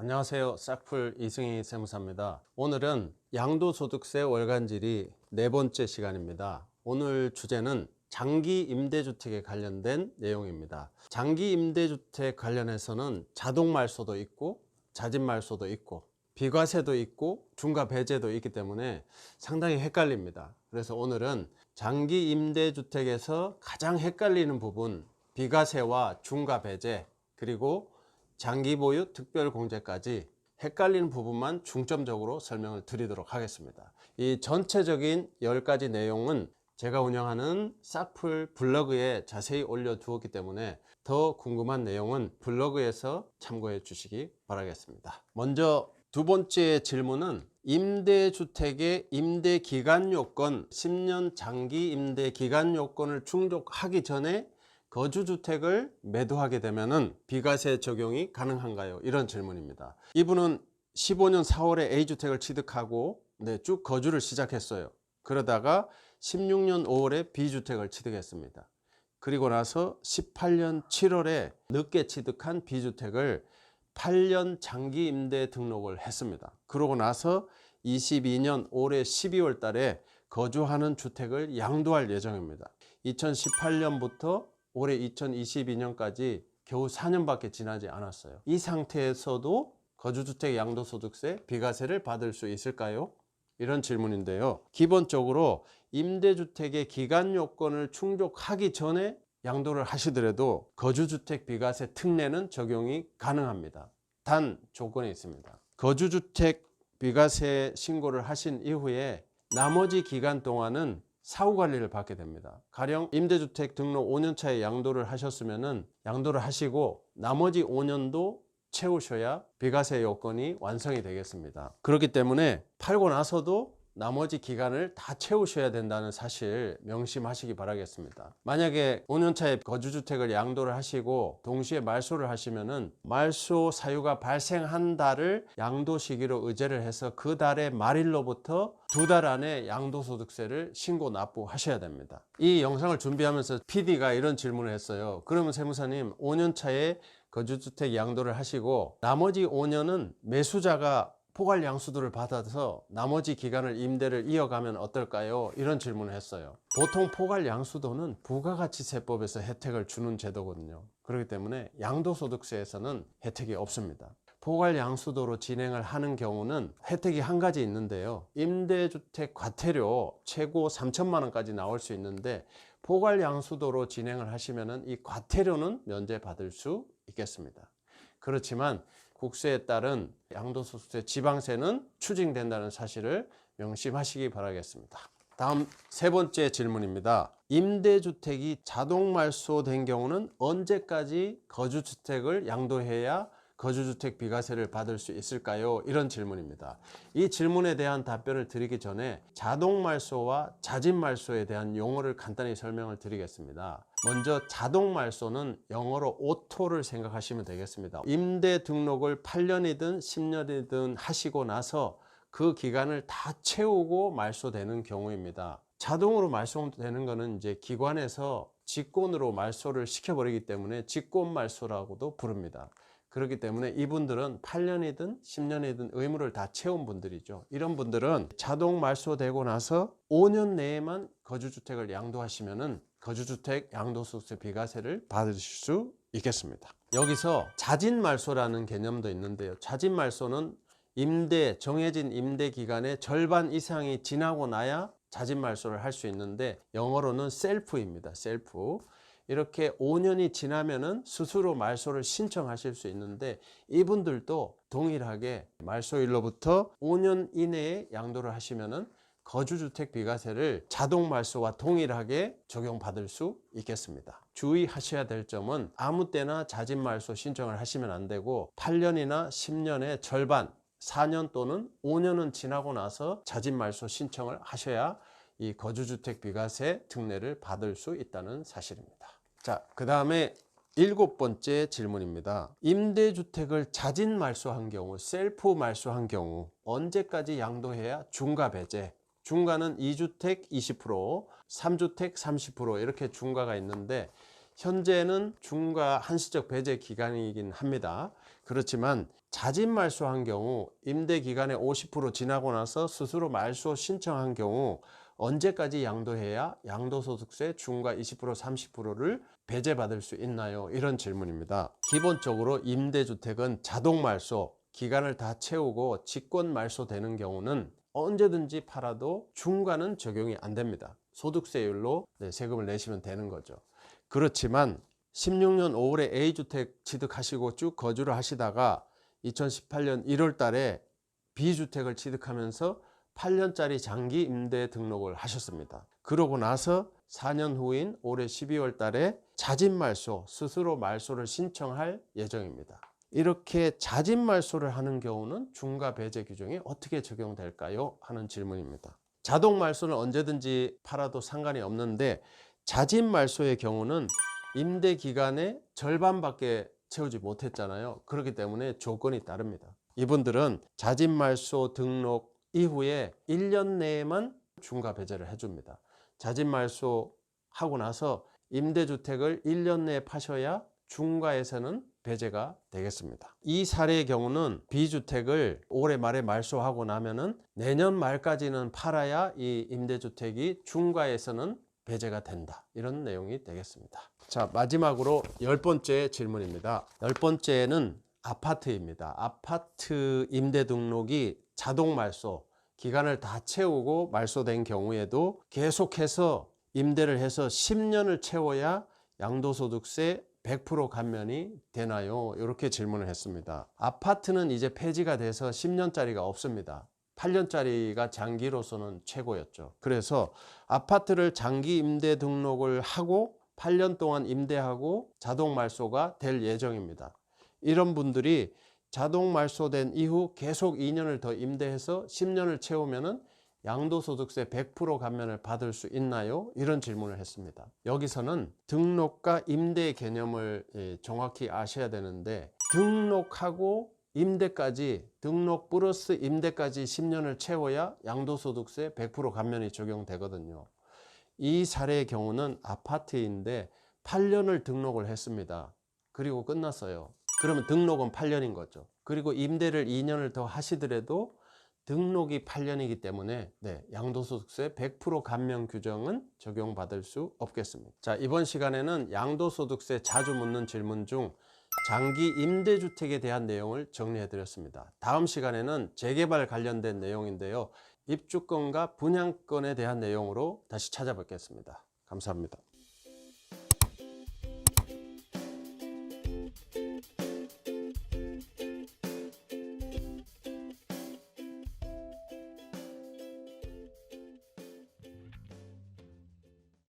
안녕하세요. 싹풀 이승희 세무사입니다. 오늘은 양도소득세 월간질의 네 번째 시간입니다. 오늘 주제는 장기 임대주택에 관련된 내용입니다. 장기 임대주택 관련해서는 자동말소도 있고 자진말소도 있고 비과세도 있고 중과배제도 있기 때문에 상당히 헷갈립니다. 그래서 오늘은 장기 임대주택에서 가장 헷갈리는 부분, 비과세와 중과배제, 그리고 장기보유 특별공제까지 헷갈리는 부분만 중점적으로 설명을 드리도록 하겠습니다. 이 전체적인 10가지 내용은 제가 운영하는 싹풀 블로그에 자세히 올려두었기 때문에 더 궁금한 내용은 블로그에서 참고해 주시기 바라겠습니다. 먼저 두 번째 질문은 임대주택의 임대기간 요건, 10년 장기 임대기간 요건을 충족하기 전에 거주주택을 매도하게 되면 비과세 적용이 가능한가요? 이런 질문입니다. 이분은 15년 4월에 A주택을 취득하고 쭉 거주를 시작했어요. 그러다가 16년 5월에 B주택을 취득했습니다. 그리고 나서 18년 7월에 늦게 취득한 B주택을 8년 장기 임대 등록을 했습니다. 그러고 나서 22년 올해 12월 달에 거주하는 주택을 양도할 예정입니다. 2018년부터 올해 2022년까지 겨우 4년밖에 지나지 않았어요. 이 상태에서도 거주주택 양도소득세 비과세를 받을 수 있을까요? 이런 질문인데요. 기본적으로 임대주택의 기간 요건을 충족하기 전에 양도를 하시더라도 거주주택 비과세 특례는 적용이 가능합니다. 단 조건이 있습니다. 거주주택 비과세 신고를 하신 이후에 나머지 기간 동안은 사후관리를 받게 됩니다. 가령 임대주택 등록 5년차에 양도를 하셨으면 양도를 하시고 나머지 5년도 채우셔야 비과세 요건이 완성이 되겠습니다. 그렇기 때문에 팔고 나서도 나머지 기간을 다 채우셔야 된다는 사실 명심하시기 바라겠습니다. 만약에 5년차에 거주주택을 양도를 하시고 동시에 말소를 하시면은 말소 사유가 발생한 달을 양도 시기로 의제를 해서 그 달의 말일로부터 2달 안에 양도소득세를 신고 납부하셔야 됩니다. 이 영상을 준비하면서 PD가 이런 질문을 했어요. 그러면 세무사님, 5년차에 거주주택 양도를 하시고 나머지 5년은 매수자가 포괄 양수도를 받아서 나머지 기간을 임대를 이어가면 어떨까요? 이런 질문을 했어요. 보통 포괄 양수도는 부가가치세법에서 혜택을 주는 제도거든요. 그렇기 때문에 양도소득세에서는 혜택이 없습니다. 포괄 양수도로 진행을 하는 경우는 혜택이 한 가지 있는데요. 임대주택 과태료 최고 3천만 원까지 나올 수 있는데 포괄 양수도로 진행을 하시면 이 과태료는 면제받을 수 있겠습니다. 그렇지만 국세에 따른 양도소득세 지방세는 추징된다는 사실을 명심하시기 바라겠습니다. 다음 세 번째 질문입니다. 임대주택이 자동 말소된 경우는 언제까지 거주주택을 양도해야 거주주택 비과세를 받을 수 있을까요? 이런 질문입니다. 이 질문에 대한 답변을 드리기 전에 자동말소와 자진말소에 대한 용어를 간단히 설명을 드리겠습니다. 먼저 자동말소는 영어로 오토를 생각하시면 되겠습니다. 임대 등록을 8년이든 10년이든 하시고 나서 그 기간을 다 채우고 말소되는 경우입니다. 자동으로 말소되는 것은 이제 기관에서 직권으로 말소를 시켜버리기 때문에 직권말소라고도 부릅니다. 그렇기 때문에 이분들은 8년이든 10년이든 의무를 다 채운 분들이죠. 이런 분들은 자동 말소되고 나서 5년 내에만 거주주택을 양도하시면은 거주주택 양도소득세 비과세를 받으실 수 있겠습니다. 여기서 자진말소라는 개념도 있는데요. 자진말소는 정해진 임대 기간의 절반 이상이 지나고 나야 자진말소를 할 수 있는데 영어로는 셀프입니다. 셀프. 이렇게 5년이 지나면은 스스로 말소를 신청하실 수 있는데 이분들도 동일하게 말소일로부터 5년 이내에 양도를 하시면은 거주주택 비과세를 자동 말소와 동일하게 적용받을 수 있겠습니다. 주의하셔야 될 점은 아무 때나 자진 말소 신청을 하시면 안 되고 8년이나 10년의 절반, 4년 또는 5년은 지나고 나서 자진 말소 신청을 하셔야 이 거주주택 비과세 특례를 받을 수 있다는 사실입니다. 자, 그 다음에 7번째 질문입니다. 임대주택을 자진 말소한 경우, 셀프 말소한 경우 언제까지 양도해야 중과배제, 중과는 2주택 20%, 3주택 30% 이렇게 중과가 있는데 현재는 중과 한시적 배제 기간이긴 합니다. 그렇지만 자진 말소한 경우, 임대 기간의 50% 지나고 나서 스스로 말소 신청한 경우 언제까지 양도해야 양도소득세 중과 20% 30%를 배제받을 수 있나요? 이런 질문입니다. 기본적으로 임대주택은 자동 말소, 기간을 다 채우고 직권 말소되는 경우는 언제든지 팔아도 중과는 적용이 안 됩니다. 소득세율로 세금을 내시면 되는 거죠. 그렇지만 16년 5월에 A주택 취득하시고 쭉 거주를 하시다가 2018년 1월 달에 B주택을 취득하면서 8년짜리 장기 임대 등록을 하셨습니다. 그러고 나서 4년 후인 올해 12월 달에 자진 말소, 스스로 말소를 신청할 예정입니다. 이렇게 자진 말소를 하는 경우는 중과 배제 규정이 어떻게 적용될까요? 하는 질문입니다. 자동 말소는 언제든지 팔아도 상관이 없는데 자진 말소의 경우는 임대 기간의 절반밖에 채우지 못했잖아요. 그렇기 때문에 조건이 따릅니다. 이분들은 자진 말소 등록 이후에 1년 내에만 중과 배제를 해줍니다. 자진 말소 하고 나서 임대주택을 1년 내에 파셔야 중과에서는 배제가 되겠습니다. 이 사례의 경우는 B주택을 올해 말에 말소하고 나면은 내년 말까지는 팔아야 이 임대주택이 중과에서는 배제가 된다. 이런 내용이 되겠습니다. 자, 마지막으로 10번째 질문입니다. 10번째는 아파트입니다. 아파트 임대 등록이 자동 말소, 기간을 다 채우고 말소된 경우에도 계속해서 임대를 해서 10년을 채워야 양도소득세 100% 감면이 되나요? 이렇게 질문을 했습니다. 아파트는 이제 폐지가 돼서 10년짜리가 없습니다. 8년짜리가 장기로서는 최고였죠. 그래서 아파트를 장기 임대 등록을 하고 8년 동안 임대하고 자동 말소가 될 예정입니다. 이런 분들이 자동 말소된 이후 계속 2년을 더 임대해서 10년을 채우면은 양도소득세 100% 감면을 받을 수 있나요? 이런 질문을 했습니다. 여기서는 등록과 임대의 개념을 정확히 아셔야 되는데, 등록하고 임대까지, 등록 플러스 임대까지 10년을 채워야 양도소득세 100% 감면이 적용되거든요. 이 사례의 경우는 아파트인데 8년을 등록을 했습니다. 그리고 끝났어요. 그러면 등록은 8년인 거죠. 그리고 임대를 2년을 더 하시더라도 등록이 8년이기 때문에 양도소득세 100% 감면 규정은 적용받을 수 없겠습니다. 자, 이번 시간에는 양도소득세 자주 묻는 질문 중 장기 임대주택에 대한 내용을 정리해 드렸습니다. 다음 시간에는 재개발 관련된 내용인데요. 입주권과 분양권에 대한 내용으로 다시 찾아뵙겠습니다. 감사합니다.